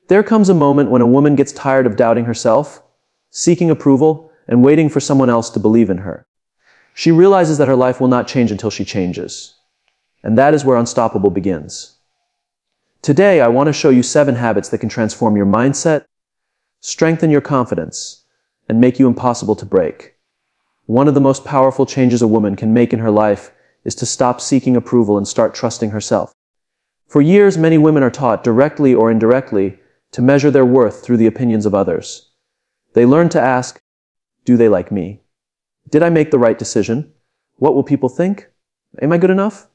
There comes a moment when a woman gets tired of doubting herself, seeking approval, and waiting for someone else to believe in her. She realizes that her life will not change until she changes. And that is where unstoppable begins. Today, I want to show you 7 habits that can transform your mindset, strengthen your confidence, and make you impossible to break. One of the most powerful changes a woman can make in her life is to stop seeking approval and start trusting herself. For years, many women are taught, directly or indirectly, to measure their worth through the opinions of others. They learn to ask, do they like me? Did I make the right decision? What will people think? Am I good enough?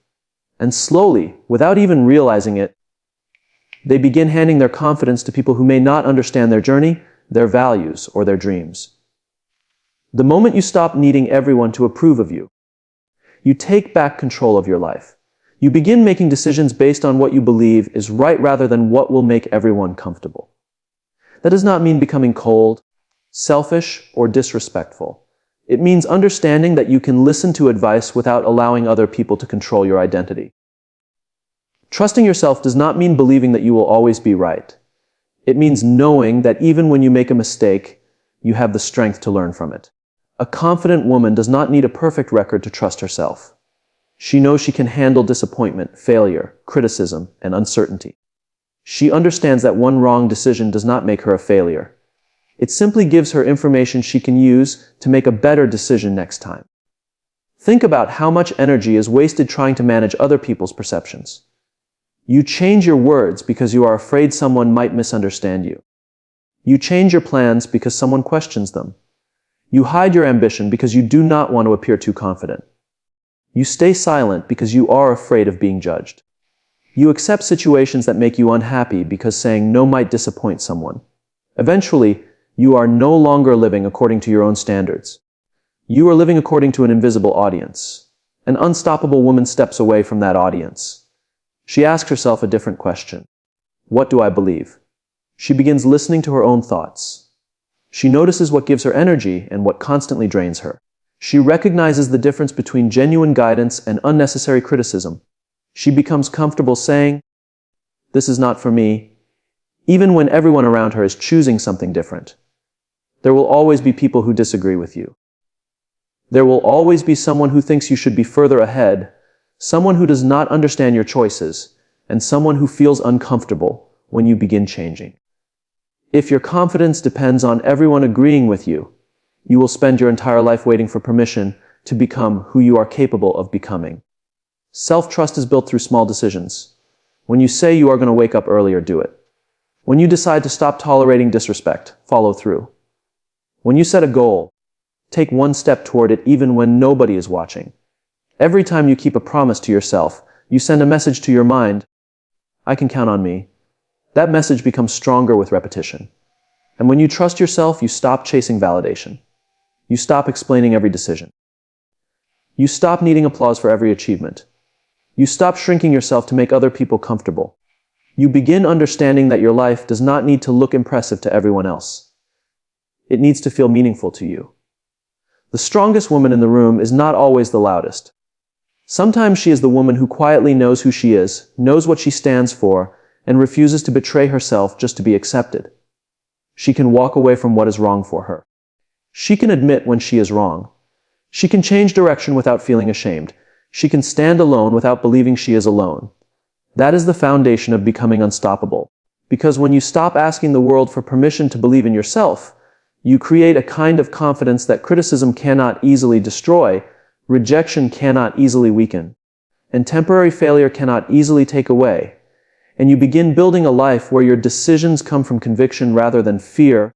And slowly, without even realizing it, they begin handing their confidence to people who may not understand their journey, their values, or their dreams. The moment you stop needing everyone to approve of you, you take back control of your life. You begin making decisions based on what you believe is right rather than what will make everyone comfortable. That does not mean becoming cold, selfish, or disrespectful. It means understanding that you can listen to advice without allowing other people to control your identity. Trusting yourself does not mean believing that you will always be right. It means knowing that even when you make a mistake, you have the strength to learn from it. A confident woman does not need a perfect record to trust herself. She knows she can handle disappointment, failure, criticism, and uncertainty. She understands that one wrong decision does not make her a failure. It simply gives her information she can use to make a better decision next time. Think about how much energy is wasted trying to manage other people's perceptions. You change your words because you are afraid someone might misunderstand you. You change your plans because someone questions them. You hide your ambition because you do not want to appear too confident. You stay silent because you are afraid of being judged. You accept situations that make you unhappy because saying no might disappoint someone. Eventually, you are no longer living according to your own standards. You are living according to an invisible audience. An unstoppable woman steps away from that audience. She asks herself a different question. What do I believe? She begins listening to her own thoughts. She notices what gives her energy and what constantly drains her. She recognizes the difference between genuine guidance and unnecessary criticism. She becomes comfortable saying, "This is not for me," even when everyone around her is choosing something different. There will always be people who disagree with you. There will always be someone who thinks you should be further ahead, someone who does not understand your choices, and someone who feels uncomfortable when you begin changing. If your confidence depends on everyone agreeing with you, you will spend your entire life waiting for permission to become who you are capable of becoming. Self-trust is built through small decisions. When you say you are going to wake up earlier, do it. When you decide to stop tolerating disrespect, follow through. When you set a goal, take one step toward it even when nobody is watching. Every time you keep a promise to yourself, you send a message to your mind, "I can count on me." That message becomes stronger with repetition. And when you trust yourself, you stop chasing validation. You stop explaining every decision. You stop needing applause for every achievement. You stop shrinking yourself to make other people comfortable. You begin understanding that your life does not need to look impressive to everyone else. It needs to feel meaningful to you. The strongest woman in the room is not always the loudest. Sometimes she is the woman who quietly knows who she is, knows what she stands for, and refuses to betray herself just to be accepted. She can walk away from what is wrong for her. She can admit when she is wrong. She can change direction without feeling ashamed. She can stand alone without believing she is alone. That is the foundation of becoming unstoppable. Because when you stop asking the world for permission to believe in yourself, you create a kind of confidence that criticism cannot easily destroy, rejection cannot easily weaken, and temporary failure cannot easily take away. And you begin building a life where your decisions come from conviction rather than fear,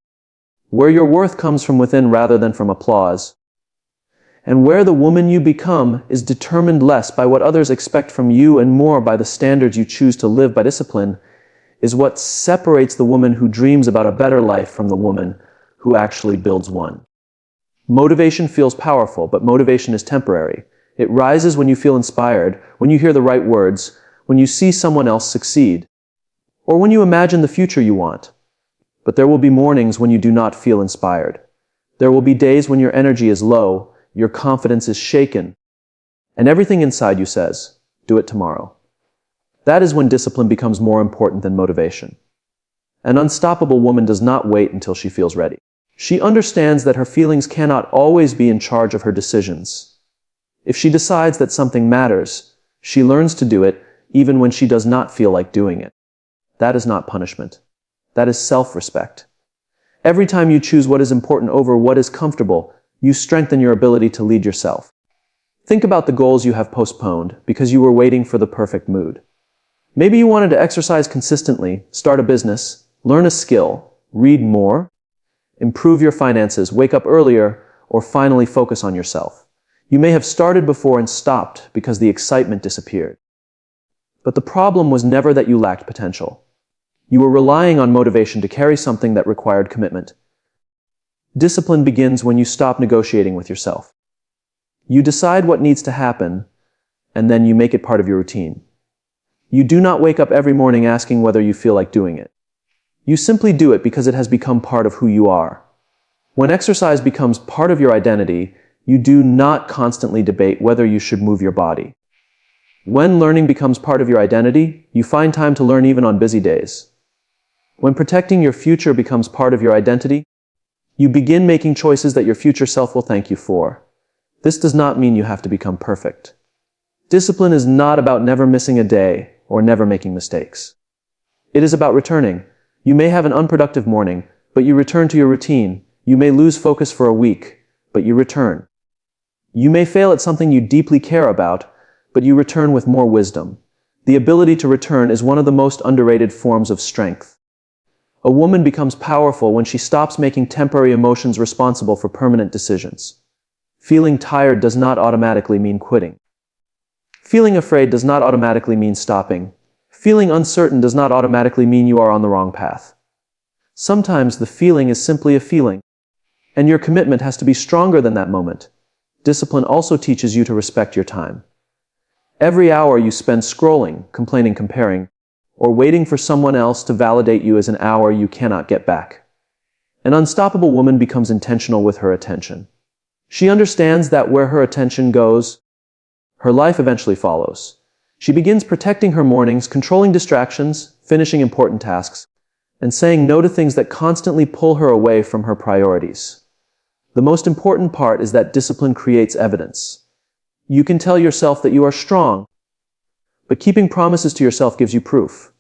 where your worth comes from within rather than from applause, and where the woman you become is determined less by what others expect from you and more by the standards you choose to live by. Discipline is what separates the woman who dreams about a better life from the woman who actually builds one. Motivation feels powerful, but motivation is temporary. It rises when you feel inspired, when you hear the right words, when you see someone else succeed, or when you imagine the future you want. But there will be mornings when you do not feel inspired. There will be days when your energy is low, your confidence is shaken, and everything inside you says, "Do it tomorrow." That is when discipline becomes more important than motivation. An unstoppable woman does not wait until she feels ready. She understands that her feelings cannot always be in charge of her decisions. If she decides that something matters, she learns to do it even when she does not feel like doing it. That is not punishment. That is self-respect. Every time you choose what is important over what is comfortable, you strengthen your ability to lead yourself. Think about the goals you have postponed because you were waiting for the perfect mood. Maybe you wanted to exercise consistently, start a business, learn a skill, read more, improve your finances, wake up earlier, or finally focus on yourself. You may have started before and stopped because the excitement disappeared. But the problem was never that you lacked potential. You were relying on motivation to carry something that required commitment. Discipline begins when you stop negotiating with yourself. You decide what needs to happen, and then you make it part of your routine. You do not wake up every morning asking whether you feel like doing it. You simply do it because it has become part of who you are. When exercise becomes part of your identity, you do not constantly debate whether you should move your body. When learning becomes part of your identity, you find time to learn even on busy days. When protecting your future becomes part of your identity, you begin making choices that your future self will thank you for. This does not mean you have to become perfect. Discipline is not about never missing a day or never making mistakes. It is about returning. You may have an unproductive morning, but you return to your routine. You may lose focus for a week, but you return. You may fail at something you deeply care about, but you return with more wisdom. The ability to return is one of the most underrated forms of strength. A woman becomes powerful when she stops making temporary emotions responsible for permanent decisions. Feeling tired does not automatically mean quitting. Feeling afraid does not automatically mean stopping. Feeling uncertain does not automatically mean you are on the wrong path. Sometimes the feeling is simply a feeling, and your commitment has to be stronger than that moment. Discipline also teaches you to respect your time. Every hour you spend scrolling, complaining, comparing, or waiting for someone else to validate you is an hour you cannot get back. An unstoppable woman becomes intentional with her attention. She understands that where her attention goes, her life eventually follows. She begins protecting her mornings, controlling distractions, finishing important tasks, and saying no to things that constantly pull her away from her priorities. The most important part is that discipline creates evidence. You can tell yourself that you are strong, but keeping promises to yourself gives you proof.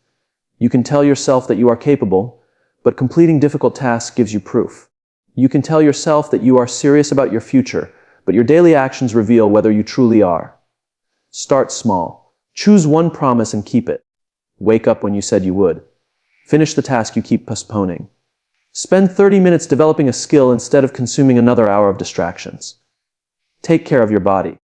You can tell yourself that you are capable, but completing difficult tasks gives you proof. You can tell yourself that you are serious about your future, but your daily actions reveal whether you truly are. Start small. Choose one promise and keep it. Wake up when you said you would. Finish the task you keep postponing. Spend 30 minutes developing a skill instead of consuming another hour of distractions. Take care of your body.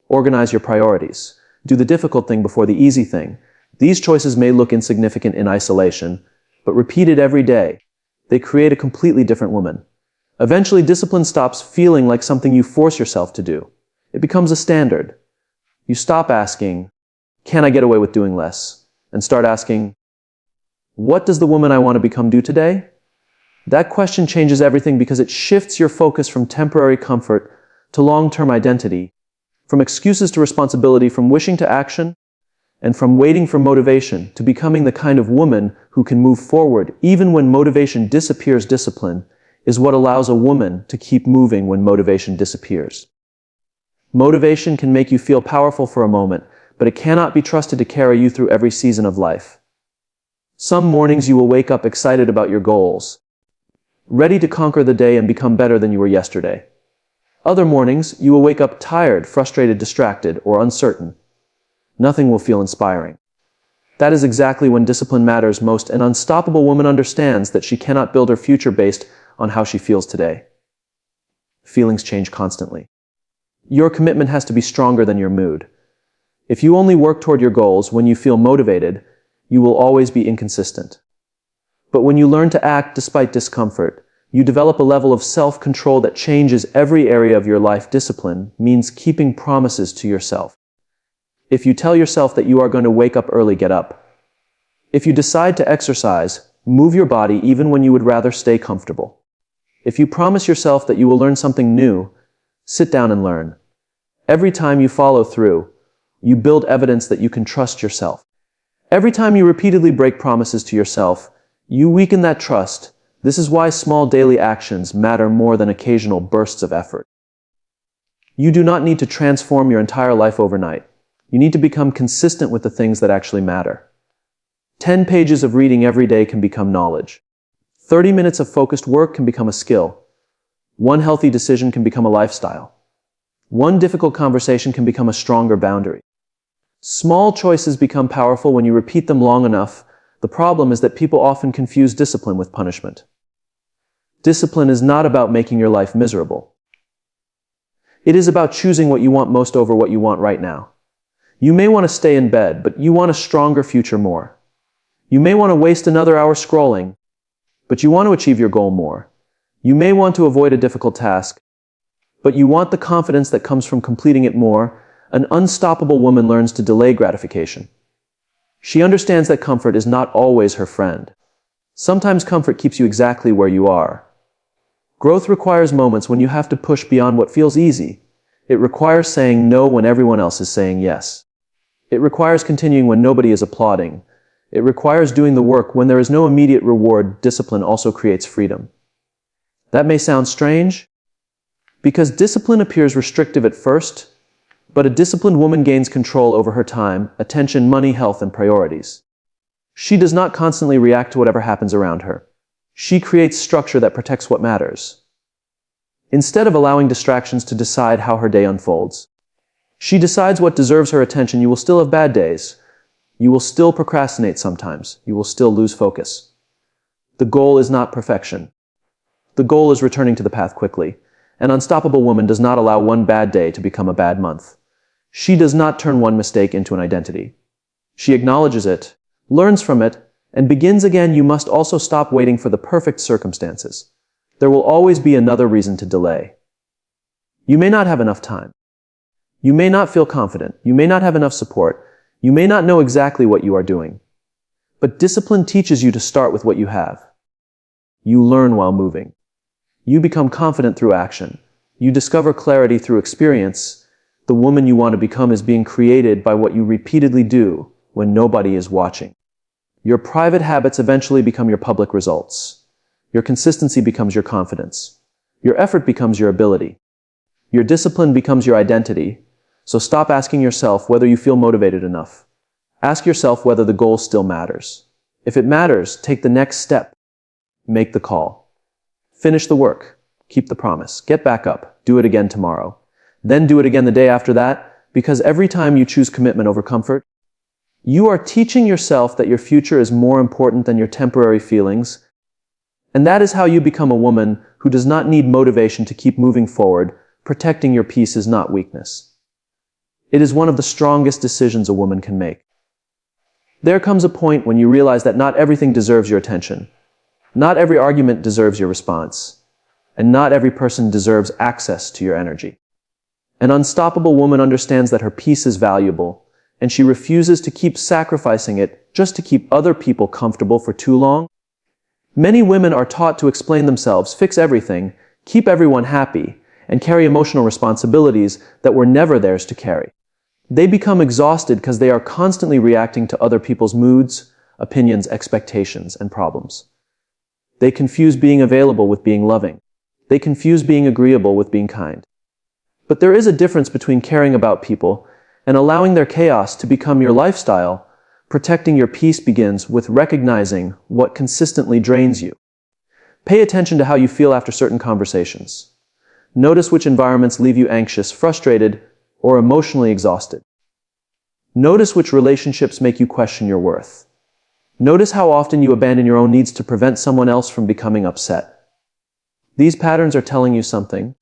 Organize your priorities. Do the difficult thing before the easy thing. These choices may look insignificant in isolation, but repeated every day, they create a completely different woman. Eventually, discipline stops feeling like something you force yourself to do. It becomes a standard. You stop asking, "Can I get away with doing less?" and start asking, "What does the woman I want to become do today?" That question changes everything because it shifts your focus from temporary comfort to long-term identity, from excuses to responsibility, from wishing to action, and from waiting for motivation to becoming the kind of woman who can move forward even when motivation disappears. Discipline is what allows a woman to keep moving when motivation disappears. Motivation can make you feel powerful for a moment, but it cannot be trusted to carry you through every season of life. Some mornings you will wake up excited about your goals, ready to conquer the day and become better than you were yesterday. Other mornings, you will wake up tired, frustrated, distracted, or uncertain. Nothing will feel inspiring. That is exactly when discipline matters most. An unstoppable woman understands that she cannot build her future based on how she feels today. Feelings change constantly. Your commitment has to be stronger than your mood. If you only work toward your goals when you feel motivated, you will always be inconsistent. But when you learn to act despite discomfort, you develop a level of self-control that changes every area of your life. Discipline means keeping promises to yourself. If you tell yourself that you are going to wake up early, get up. If you decide to exercise, move your body even when you would rather stay comfortable. If you promise yourself that you will learn something new, sit down and learn. Every time you follow through, you build evidence that you can trust yourself. Every time you repeatedly break promises to yourself, You weaken that trust. This is why small daily actions matter more than occasional bursts of effort. You do not need to transform your entire life overnight. You need to become consistent with the things that actually matter. 10 pages of reading every day can become knowledge. 30 minutes of focused work can become a skill. One healthy decision can become a lifestyle. One difficult conversation can become a stronger boundary. Small choices become powerful when you repeat them long enough. The problem is that people often confuse discipline with punishment. Discipline is not about making your life miserable. It is about choosing what you want most over what you want right now. You may want to stay in bed, but you want a stronger future more. You may want to waste another hour scrolling, but you want to achieve your goal more. You may want to avoid a difficult task, but you want the confidence that comes from completing it more. An unstoppable woman learns to delay gratification. She understands that comfort is not always her friend. Sometimes comfort keeps you exactly where you are. Growth requires moments when you have to push beyond what feels easy. It requires saying no when everyone else is saying yes. It requires continuing when nobody is applauding. It requires doing the work when there is no immediate reward. Discipline also creates freedom. That may sound strange, because discipline appears restrictive at first, but a disciplined woman gains control over her time, attention, money, health, and priorities. She does not constantly react to whatever happens around her. She creates structure that protects what matters. Instead of allowing distractions to decide how her day unfolds, she decides what deserves her attention. You will still have bad days. You will still procrastinate sometimes. You will still lose focus. The goal is not perfection. The goal is returning to the path quickly. An unstoppable woman does not allow one bad day to become a bad month. She does not turn one mistake into an identity. She acknowledges it, learns from it, and begins again. You must also stop waiting for the perfect circumstances. There will always be another reason to delay. You may not have enough time. You may not feel confident. You may not have enough support. You may not know exactly what you are doing. But discipline teaches you to start with what you have. You learn while moving. You become confident through action. You discover clarity through experience. The woman you want to become is being created by what you repeatedly do when nobody is watching. Your private habits eventually become your public results. Your consistency becomes your confidence. Your effort becomes your ability. Your discipline becomes your identity. So stop asking yourself whether you feel motivated enough. Ask yourself whether the goal still matters. If it matters, take the next step. Make the call. Finish the work. Keep the promise. Get back up. Do it again tomorrow. Then do it again the day after that, because every time you choose commitment over comfort, you are teaching yourself that your future is more important than your temporary feelings. And that is how you become a woman who does not need motivation to keep moving forward. Protecting your peace is not weakness. It is one of the strongest decisions a woman can make. There comes a point when you realize that not everything deserves your attention. Not every argument deserves your response. And not every person deserves access to your energy. An unstoppable woman understands that her peace is valuable, and she refuses to keep sacrificing it just to keep other people comfortable for too long. Many women are taught to explain themselves, fix everything, keep everyone happy, and carry emotional responsibilities that were never theirs to carry. They become exhausted because they are constantly reacting to other people's moods, opinions, expectations, and problems. They confuse being available with being loving. They confuse being agreeable with being kind. But there is a difference between caring about people and allowing their chaos to become your lifestyle. Protecting your peace begins with recognizing what consistently drains you. Pay attention to how you feel after certain conversations. Notice which environments leave you anxious, frustrated, or emotionally exhausted. Notice which relationships make you question your worth. Notice how often you abandon your own needs to prevent someone else from becoming upset. These patterns are telling you something,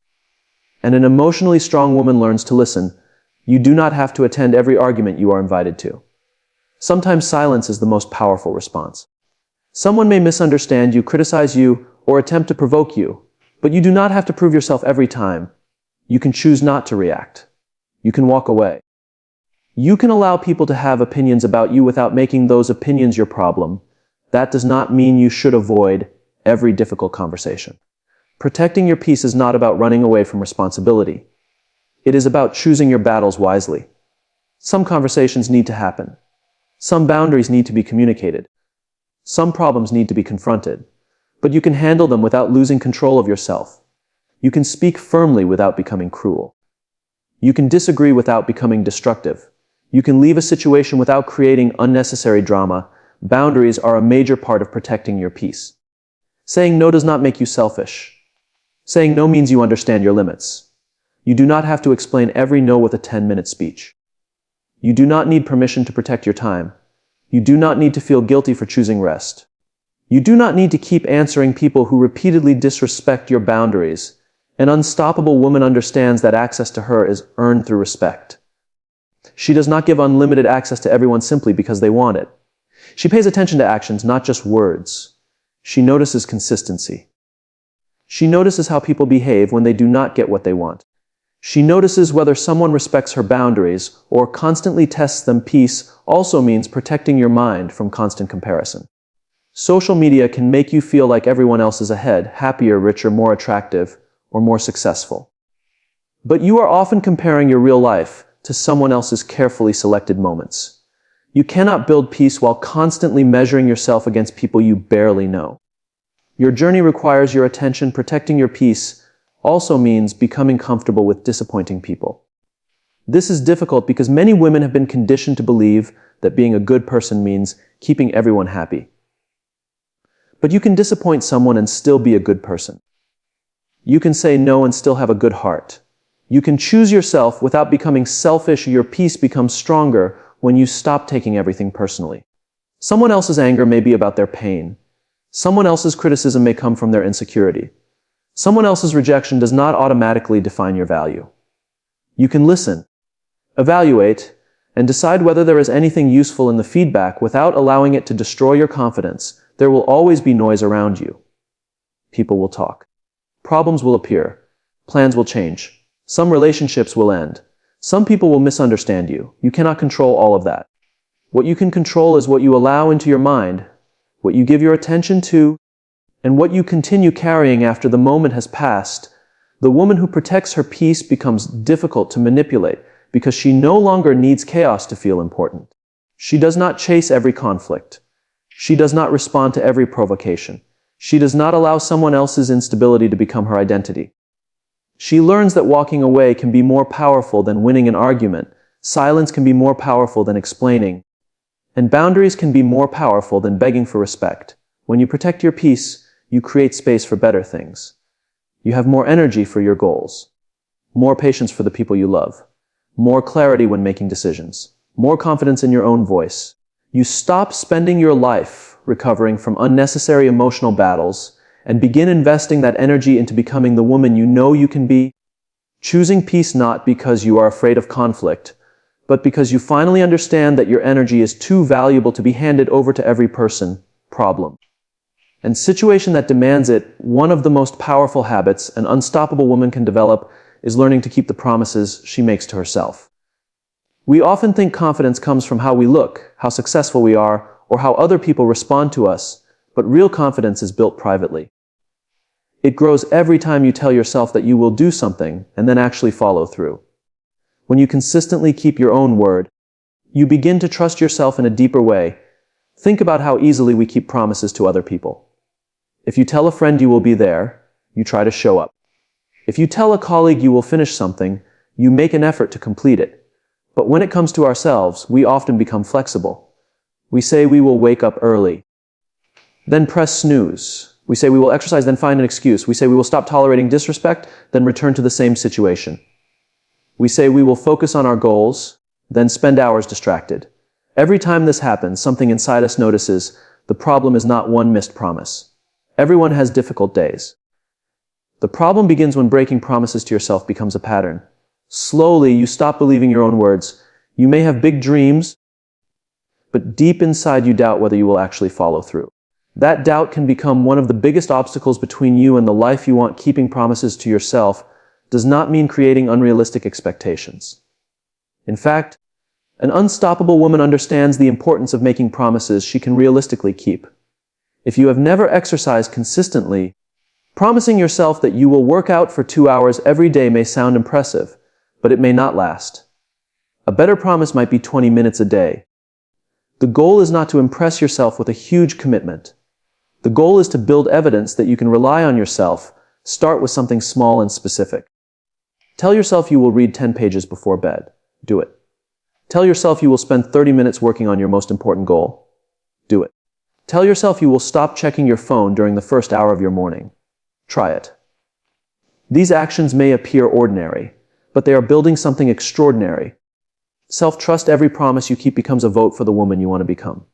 and an emotionally strong woman learns to listen. You do not have to attend every argument you are invited to. Sometimes silence is the most powerful response. Someone may misunderstand you, criticize you, or attempt to provoke you, but you do not have to prove yourself every time. You can choose not to react. You can walk away. You can allow people to have opinions about you without making those opinions your problem. That does not mean you should avoid every difficult conversation. Protecting your peace is not about running away from responsibility. It is about choosing your battles wisely. Some conversations need to happen. Some boundaries need to be communicated. Some problems need to be confronted, but you can handle them without losing control of yourself. You can speak firmly without becoming cruel. You can disagree without becoming destructive. You can leave a situation without creating unnecessary drama. Boundaries are a major part of protecting your peace. Saying no does not make you selfish. Saying no means you understand your limits. You do not have to explain every no with a 10-minute speech. You do not need permission to protect your time. You do not need to feel guilty for choosing rest. You do not need to keep answering people who repeatedly disrespect your boundaries. An unstoppable woman understands that access to her is earned through respect. She does not give unlimited access to everyone simply because they want it. She pays attention to actions, not just words. She notices consistency. She notices how people behave when they do not get what they want. She notices whether someone respects her boundaries or constantly tests them. Peace also means protecting your mind from constant comparison. Social media can make you feel like everyone else is ahead, happier, richer, more attractive, or more successful. But you are often comparing your real life to someone else's carefully selected moments. You cannot build peace while constantly measuring yourself against people you barely know. Your journey requires your attention. Protecting your peace also means becoming comfortable with disappointing people. This is difficult because many women have been conditioned to believe that being a good person means keeping everyone happy. But you can disappoint someone and still be a good person. You can say no and still have a good heart. You can choose yourself without becoming selfish. Your peace becomes stronger when you stop taking everything personally. Someone else's anger may be about their pain. Someone else's criticism may come from their insecurity. Someone else's rejection does not automatically define your value. You can listen, evaluate, and decide whether there is anything useful in the feedback without allowing it to destroy your confidence. There will always be noise around you. People will talk. Problems will appear. Plans will change. Some relationships will end. Some people will misunderstand you. You cannot control all of that. What you can control is what you allow into your mind, what you give your attention to, and what you continue carrying after the moment has passed. The woman who protects her peace becomes difficult to manipulate because she no longer needs chaos to feel important. She does not chase every conflict. She does not respond to every provocation. She does not allow someone else's instability to become her identity. She learns that walking away can be more powerful than winning an argument. Silence can be more powerful than explaining. And boundaries can be more powerful than begging for respect. When you protect your peace, you create space for better things. You have more energy for your goals, more patience for the people you love, more clarity when making decisions, more confidence in your own voice. You stop spending your life recovering from unnecessary emotional battles and begin investing that energy into becoming the woman you know you can be, choosing peace not because you are afraid of conflict, but because you finally understand that your energy is too valuable to be handed over to every person, problem, and situation that demands it. One of the most powerful habits an unstoppable woman can develop is learning to keep the promises she makes to herself. We often think confidence comes from how we look, how successful we are, or how other people respond to us, but real confidence is built privately. It grows every time you tell yourself that you will do something and then actually follow through. When you consistently keep your own word, you begin to trust yourself in a deeper way. Think about how easily we keep promises to other people. If you tell a friend you will be there, you try to show up. If you tell a colleague you will finish something, you make an effort to complete it. But when it comes to ourselves, we often become flexible. We say we will wake up early, then press snooze. We say we will exercise, then find an excuse. We say we will stop tolerating disrespect, then return to the same situation. We say we will focus on our goals, then spend hours distracted. Every time this happens, something inside us notices the problem is not one missed promise. Everyone has difficult days. The problem begins when breaking promises to yourself becomes a pattern. Slowly, you stop believing your own words. You may have big dreams, but deep inside you doubt whether you will actually follow through. That doubt can become one of the biggest obstacles between you and the life you want. Keeping promises to yourself does not mean creating unrealistic expectations. In fact, an unstoppable woman understands the importance of making promises she can realistically keep. If you have never exercised consistently, promising yourself that you will work out for 2 hours every day may sound impressive, but it may not last. A better promise might be 20 minutes a day. The goal is not to impress yourself with a huge commitment. The goal is to build evidence that you can rely on yourself. Start with something small and specific. Tell yourself you will read 10 pages before bed. Do it. Tell yourself you will spend 30 minutes working on your most important goal. Do it. Tell yourself you will stop checking your phone during the first hour of your morning. Try it. These actions may appear ordinary, but they are building something extraordinary. Self-trust. Every promise you keep becomes a vote for the woman you want to become.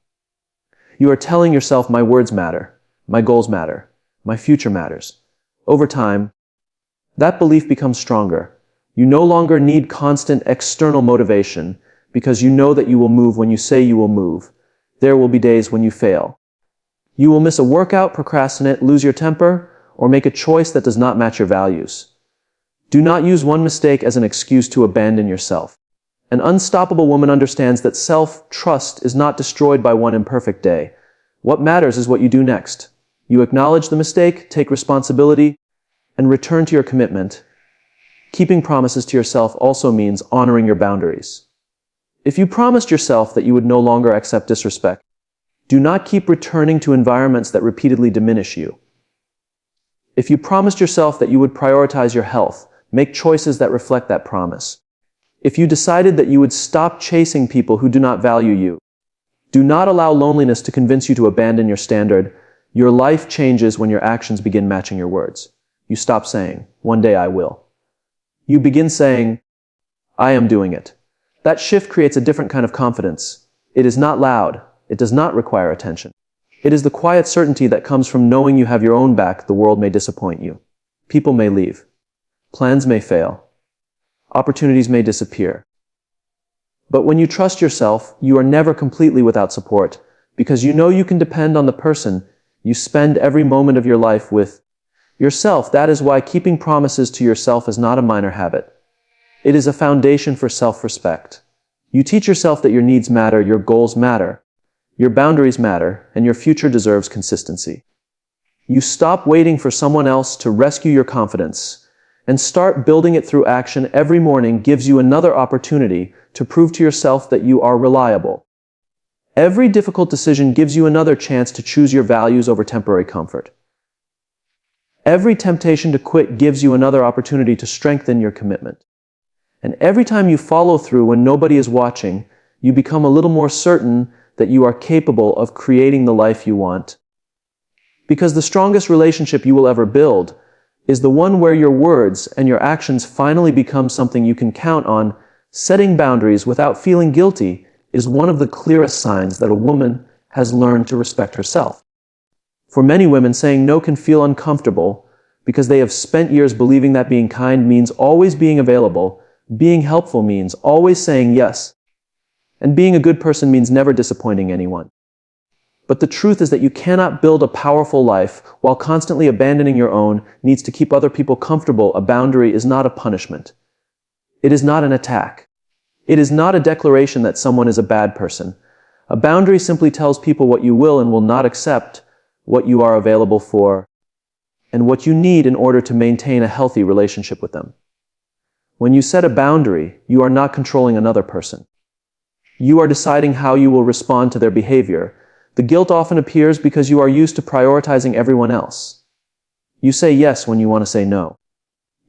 You are telling yourself, my words matter, my goals matter, my future matters. Over time, that belief becomes stronger. You no longer need constant external motivation because you know that you will move when you say you will move. There will be days when you fail. You will miss a workout, procrastinate, lose your temper, or make a choice that does not match your values. Do not use one mistake as an excuse to abandon yourself. An unstoppable woman understands that self-trust is not destroyed by one imperfect day. What matters is what you do next. You acknowledge the mistake, take responsibility, and return to your commitment. Keeping promises to yourself also means honoring your boundaries. If you promised yourself that you would no longer accept disrespect, do not keep returning to environments that repeatedly diminish you. If you promised yourself that you would prioritize your health, make choices that reflect that promise. If you decided that you would stop chasing people who do not value you, do not allow loneliness to convince you to abandon your standard. Your life changes when your actions begin matching your words. You stop saying, one day I will. You begin saying, I am doing it. That shift creates a different kind of confidence. It is not loud. It does not require attention. It is the quiet certainty that comes from knowing you have your own back. The world may disappoint you. People may leave. Plans may fail. Opportunities may disappear. But when you trust yourself, you are never completely without support, because you know you can depend on the person you spend every moment of your life with. Yourself. That is why keeping promises to yourself is not a minor habit. It is a foundation for self-respect. You teach yourself that your needs matter, your goals matter, your boundaries matter, and your future deserves consistency. You stop waiting for someone else to rescue your confidence and start building it through action. Every morning gives you another opportunity to prove to yourself that you are reliable. Every difficult decision gives you another chance to choose your values over temporary comfort. Every temptation to quit gives you another opportunity to strengthen your commitment. And every time you follow through when nobody is watching, you become a little more certain that you are capable of creating the life you want. Because the strongest relationship you will ever build is the one where your words and your actions finally become something you can count on. Setting boundaries without feeling guilty is one of the clearest signs that a woman has learned to respect herself. For many women, saying no can feel uncomfortable because they have spent years believing that being kind means always being available, being helpful means always saying yes, and being a good person means never disappointing anyone. But the truth is that you cannot build a powerful life while constantly abandoning your own needs to keep other people comfortable. A boundary is not a punishment. It is not an attack. It is not a declaration that someone is a bad person. A boundary simply tells people what you will and will not accept, what you are available for, and what you need in order to maintain a healthy relationship with them. When you set a boundary, you are not controlling another person. You are deciding how you will respond to their behavior. The guilt often appears because you are used to prioritizing everyone else. You say yes when you want to say no.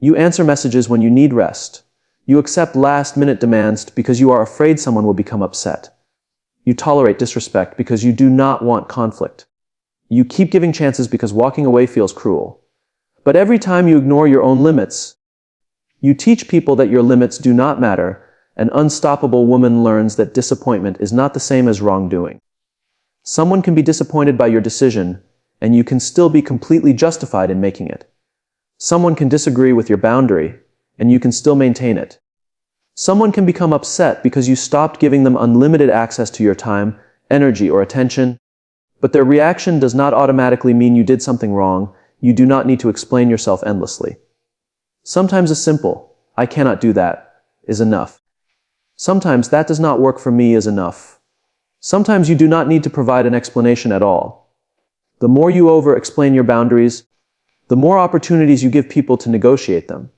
You answer messages when you need rest. You accept last-minute demands because you are afraid someone will become upset. You tolerate disrespect because you do not want conflict. You keep giving chances because walking away feels cruel. But every time you ignore your own limits, you teach people that your limits do not matter. An unstoppable woman learns that disappointment is not the same as wrongdoing. Someone can be disappointed by your decision, and you can still be completely justified in making it. Someone can disagree with your boundary, and you can still maintain it. Someone can become upset because you stopped giving them unlimited access to your time, energy, or attention. But their reaction does not automatically mean you did something wrong. You do not need to explain yourself endlessly. Sometimes a simple, I cannot do that, is enough. Sometimes that does not work for me is enough. Sometimes you do not need to provide an explanation at all. The more you over-explain your boundaries, the more opportunities you give people to negotiate them.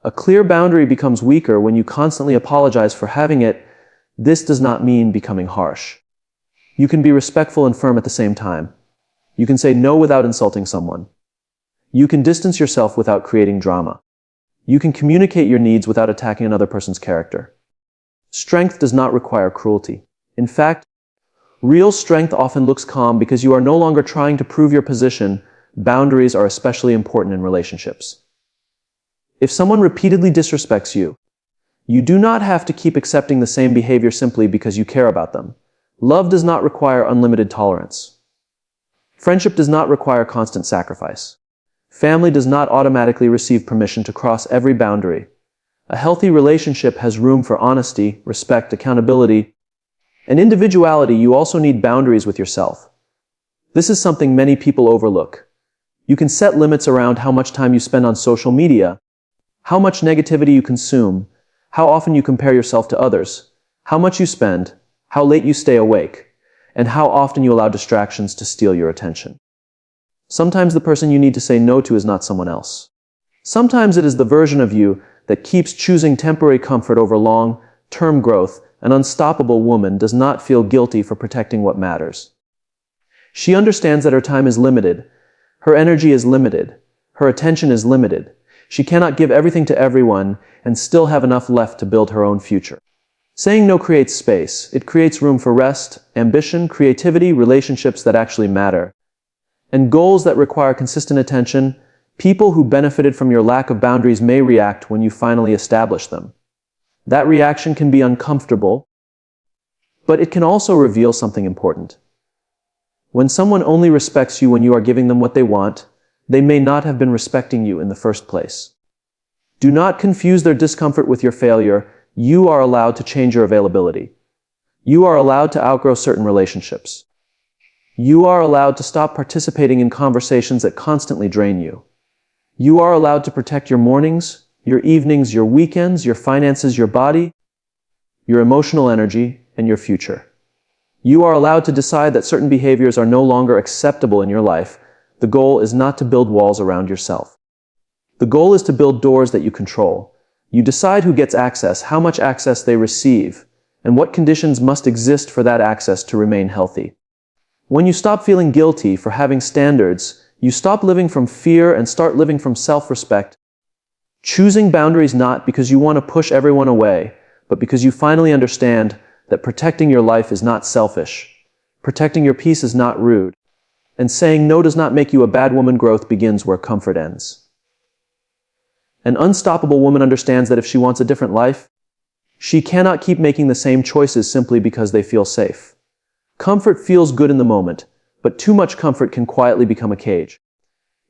A clear boundary becomes weaker when you constantly apologize for having it. This does not mean becoming harsh. You can be respectful and firm at the same time. You can say no without insulting someone. You can distance yourself without creating drama. You can communicate your needs without attacking another person's character. Strength does not require cruelty. In fact, real strength often looks calm because you are no longer trying to prove your position. Boundaries are especially important in relationships. If someone repeatedly disrespects you, you do not have to keep accepting the same behavior simply because you care about them. Love does not require unlimited tolerance. Friendship does not require constant sacrifice. Family does not automatically receive permission to cross every boundary. A healthy relationship has room for honesty, respect, accountability, and individuality. You also need boundaries with yourself. This is something many people overlook. You can set limits around how much time you spend on social media, how much negativity you consume, how often you compare yourself to others, how much you spend, how late you stay awake, and how often you allow distractions to steal your attention. Sometimes the person you need to say no to is not someone else. Sometimes it is the version of you that keeps choosing temporary comfort over long-term growth. An unstoppable woman does not feel guilty for protecting what matters. She understands that her time is limited, her energy is limited, her attention is limited. She cannot give everything to everyone and still have enough left to build her own future. Saying no creates space. It creates room for rest, ambition, creativity, relationships that actually matter, and goals that require consistent attention. People who benefited from your lack of boundaries may react when you finally establish them. That reaction can be uncomfortable, but it can also reveal something important. When someone only respects you when you are giving them what they want, they may not have been respecting you in the first place. Do not confuse their discomfort with your failure. You are allowed to change your availability. You are allowed to outgrow certain relationships. You are allowed to stop participating in conversations that constantly drain you. You are allowed to protect your mornings, your evenings, your weekends, your finances, your body, your emotional energy, and your future. You are allowed to decide that certain behaviors are no longer acceptable in your life. The goal is not to build walls around yourself. The goal is to build doors that you control. You decide who gets access, how much access they receive, and what conditions must exist for that access to remain healthy. When you stop feeling guilty for having standards, you stop living from fear and start living from self-respect. Choosing boundaries not because you want to push everyone away, but because you finally understand that protecting your life is not selfish. Protecting your peace is not rude. And saying no does not make you a bad woman. Growth begins where comfort ends. An unstoppable woman understands that if she wants a different life, she cannot keep making the same choices simply because they feel safe. Comfort feels good in the moment, but too much comfort can quietly become a cage.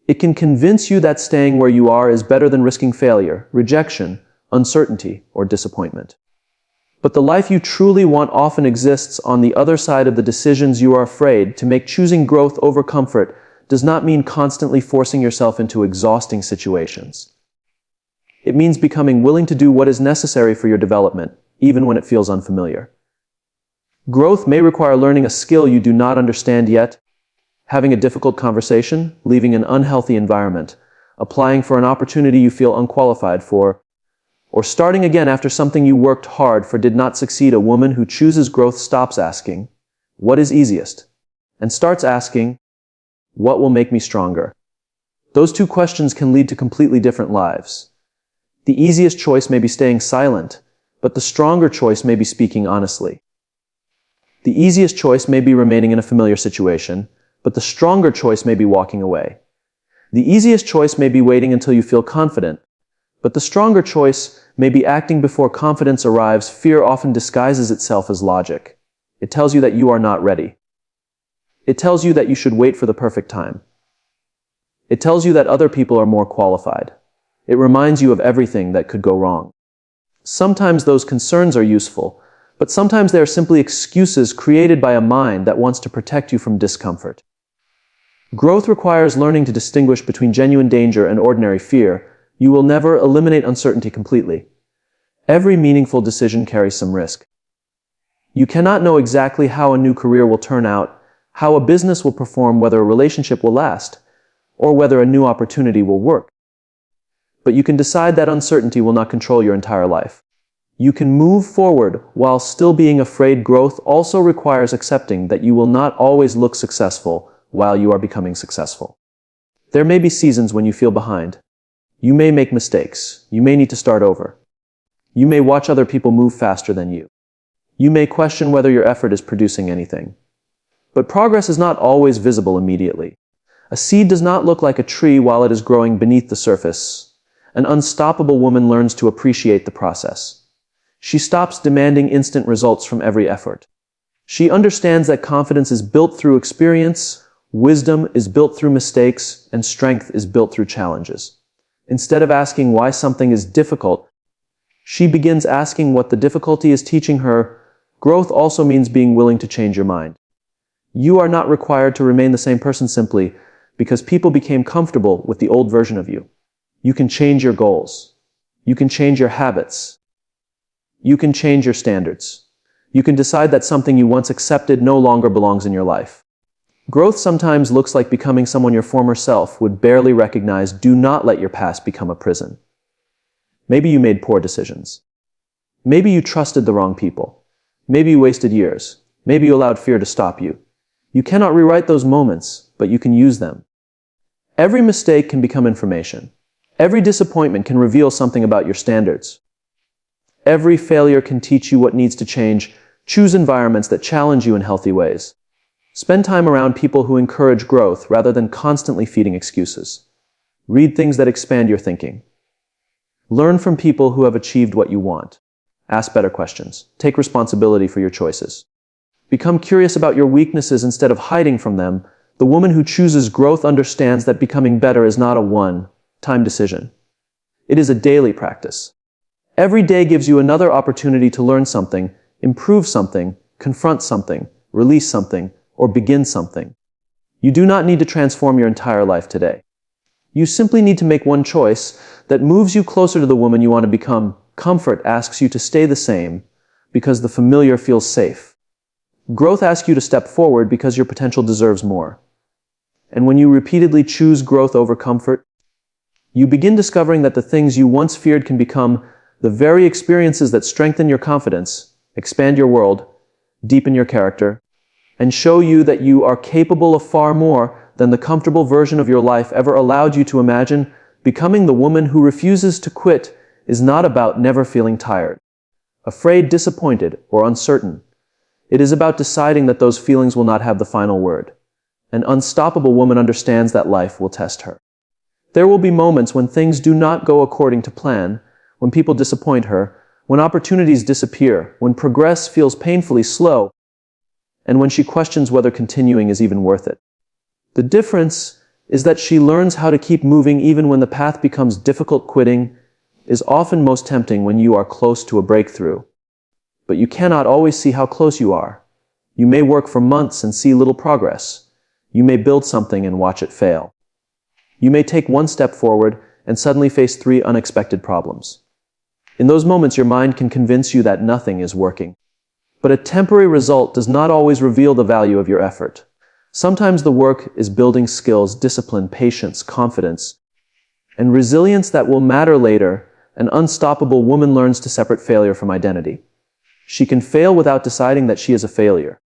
It can convince you that staying where you are is better than risking failure, rejection, uncertainty, or disappointment. But the life you truly want often exists on the other side of the decisions you are afraid to make. Choosing growth over comfort does not mean constantly forcing yourself into exhausting situations. It means becoming willing to do what is necessary for your development, even when it feels unfamiliar. Growth may require learning a skill you do not understand yet, having a difficult conversation, leaving an unhealthy environment, applying for an opportunity you feel unqualified for, or starting again after something you worked hard for did not succeed. A woman who chooses growth stops asking, "What is easiest?" and starts asking, "What will make me stronger?" Those two questions can lead to completely different lives. The easiest choice may be staying silent, but the stronger choice may be speaking honestly. The easiest choice may be remaining in a familiar situation, but the stronger choice may be walking away. The easiest choice may be waiting until you feel confident, but the stronger choice may be acting before confidence arrives. Fear often disguises itself as logic. It tells you that you are not ready. It tells you that you should wait for the perfect time. It tells you that other people are more qualified. It reminds you of everything that could go wrong. Sometimes those concerns are useful, but sometimes they are simply excuses created by a mind that wants to protect you from discomfort. Growth requires learning to distinguish between genuine danger and ordinary fear. You will never eliminate uncertainty completely. Every meaningful decision carries some risk. You cannot know exactly how a new career will turn out, how a business will perform, whether a relationship will last, or whether a new opportunity will work. But you can decide that uncertainty will not control your entire life. You can move forward while still being afraid. Growth also requires accepting that you will not always look successful while you are becoming successful. There may be seasons when you feel behind. You may make mistakes. You may need to start over. You may watch other people move faster than you. You may question whether your effort is producing anything. But progress is not always visible immediately. A seed does not look like a tree while it is growing beneath the surface. An unstoppable woman learns to appreciate the process. She stops demanding instant results from every effort. She understands that confidence is built through experience, wisdom is built through mistakes, and strength is built through challenges. Instead of asking why something is difficult, she begins asking what the difficulty is teaching her. Growth also means being willing to change your mind. You are not required to remain the same person simply because people became comfortable with the old version of you. You can change your goals. You can change your habits. You can change your standards. You can decide that something you once accepted no longer belongs in your life. Growth sometimes looks like becoming someone your former self would barely recognize. Do not let your past become a prison. Maybe you made poor decisions. Maybe you trusted the wrong people. Maybe you wasted years. Maybe you allowed fear to stop you. You cannot rewrite those moments, but you can use them. Every mistake can become information. Every disappointment can reveal something about your standards. Every failure can teach you what needs to change. Choose environments that challenge you in healthy ways. Spend time around people who encourage growth rather than constantly feeding excuses. Read things that expand your thinking. Learn from people who have achieved what you want. Ask better questions. Take responsibility for your choices. Become curious about your weaknesses instead of hiding from them. The woman who chooses growth understands that becoming better is not a one-time decision. It is a daily practice. Every day gives you another opportunity to learn something, improve something, confront something, release something, or begin something. You do not need to transform your entire life today. You simply need to make one choice that moves you closer to the woman you want to become. Comfort asks you to stay the same because the familiar feels safe. Growth asks you to step forward because your potential deserves more. And when you repeatedly choose growth over comfort, you begin discovering that the things you once feared can become the very experiences that strengthen your confidence, expand your world, deepen your character, and show you that you are capable of far more than the comfortable version of your life ever allowed you to imagine. Becoming the woman who refuses to quit is not about never feeling tired, afraid, disappointed, or uncertain. It is about deciding that those feelings will not have the final word. An unstoppable woman understands that life will test her. There will be moments when things do not go according to plan, when people disappoint her, when opportunities disappear, when progress feels painfully slow, and when she questions whether continuing is even worth it. The difference is that she learns how to keep moving even when the path becomes difficult. Quitting is often most tempting when you are close to a breakthrough. But you cannot always see how close you are. You may work for months and see little progress. You may build something and watch it fail. You may take one step forward and suddenly face 3 unexpected problems. In those moments, your mind can convince you that nothing is working. But a temporary result does not always reveal the value of your effort. Sometimes the work is building skills, discipline, patience, confidence, and resilience that will matter later. An unstoppable woman learns to separate failure from identity. She can fail without deciding that she is a failure.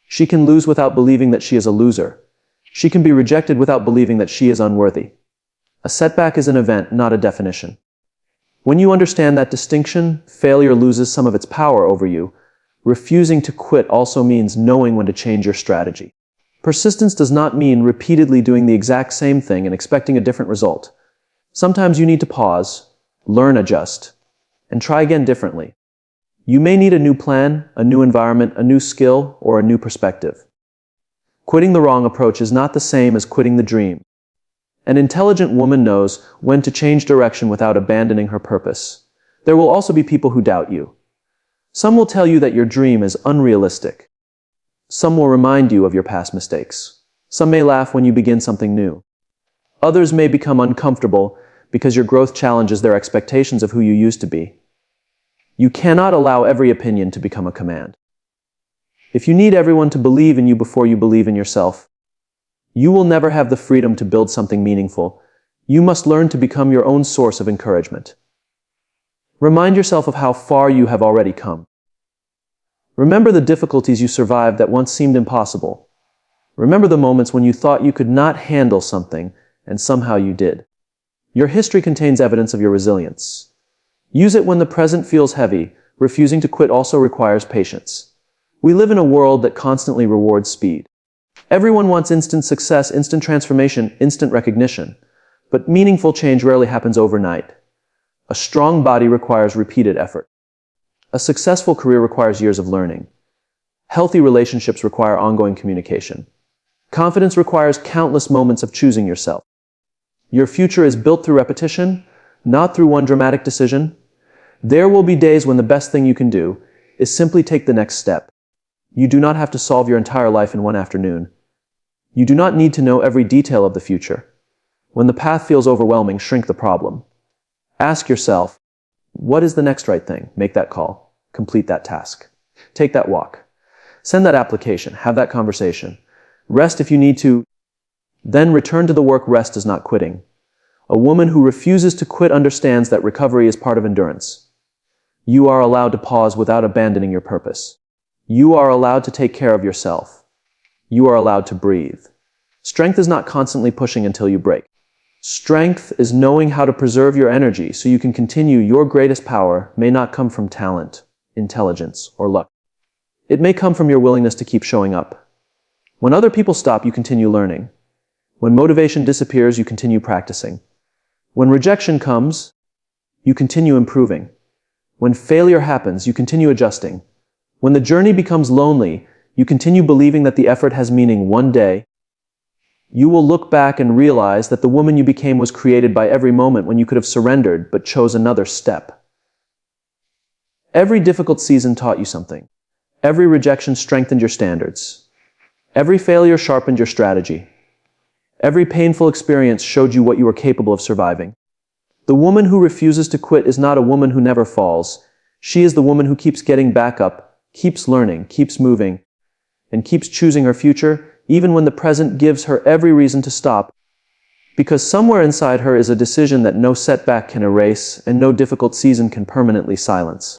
She can lose without believing that she is a loser. She can be rejected without believing that she is unworthy. A setback is an event, not a definition. When you understand that distinction, failure loses some of its power over you. Refusing to quit also means knowing when to change your strategy. Persistence does not mean repeatedly doing the exact same thing and expecting a different result. Sometimes you need to pause, learn, adjust, and try again differently. You may need a new plan, a new environment, a new skill, or a new perspective. Quitting the wrong approach is not the same as quitting the dream. An intelligent woman knows when to change direction without abandoning her purpose. There will also be people who doubt you. Some will tell you that your dream is unrealistic. Some will remind you of your past mistakes. Some may laugh when you begin something new. Others may become uncomfortable because your growth challenges their expectations of who you used to be. You cannot allow every opinion to become a command. If you need everyone to believe in you before you believe in yourself, you will never have the freedom to build something meaningful. You must learn to become your own source of encouragement. Remind yourself of how far you have already come. Remember the difficulties you survived that once seemed impossible. Remember the moments when you thought you could not handle something, and somehow you did. Your history contains evidence of your resilience. Use it when the present feels heavy. Refusing to quit also requires patience. We live in a world that constantly rewards speed. Everyone wants instant success, instant transformation, instant recognition. But meaningful change rarely happens overnight. A strong body requires repeated effort. A successful career requires years of learning. Healthy relationships require ongoing communication. Confidence requires countless moments of choosing yourself. Your future is built through repetition, not through one dramatic decision. There will be days when the best thing you can do is simply take the next step. You do not have to solve your entire life in one afternoon. You do not need to know every detail of the future. When the path feels overwhelming, shrink the problem. Ask yourself, what is the next right thing? Make that call. Complete that task. Take that walk. Send that application. Have that conversation. Rest if you need to. Then return to the work. Rest is not quitting. A woman who refuses to quit understands that recovery is part of endurance. You are allowed to pause without abandoning your purpose. You are allowed to take care of yourself. You are allowed to breathe. Strength is not constantly pushing until you break. Strength is knowing how to preserve your energy so you can continue. Your greatest power may not come from talent, intelligence, or luck. It may come from your willingness to keep showing up. When other people stop, you continue learning. When motivation disappears, you continue practicing. When rejection comes, you continue improving. When failure happens, you continue adjusting. When the journey becomes lonely, you continue believing that the effort has meaning. One day, you will look back and realize that the woman you became was created by every moment when you could have surrendered but chose another step. Every difficult season taught you something. Every rejection strengthened your standards. Every failure sharpened your strategy. Every painful experience showed you what you were capable of surviving. The woman who refuses to quit is not a woman who never falls. She is the woman who keeps getting back up, keeps learning, keeps moving, and keeps choosing her future, even when the present gives her every reason to stop. Because somewhere inside her is a decision that no setback can erase and no difficult season can permanently silence.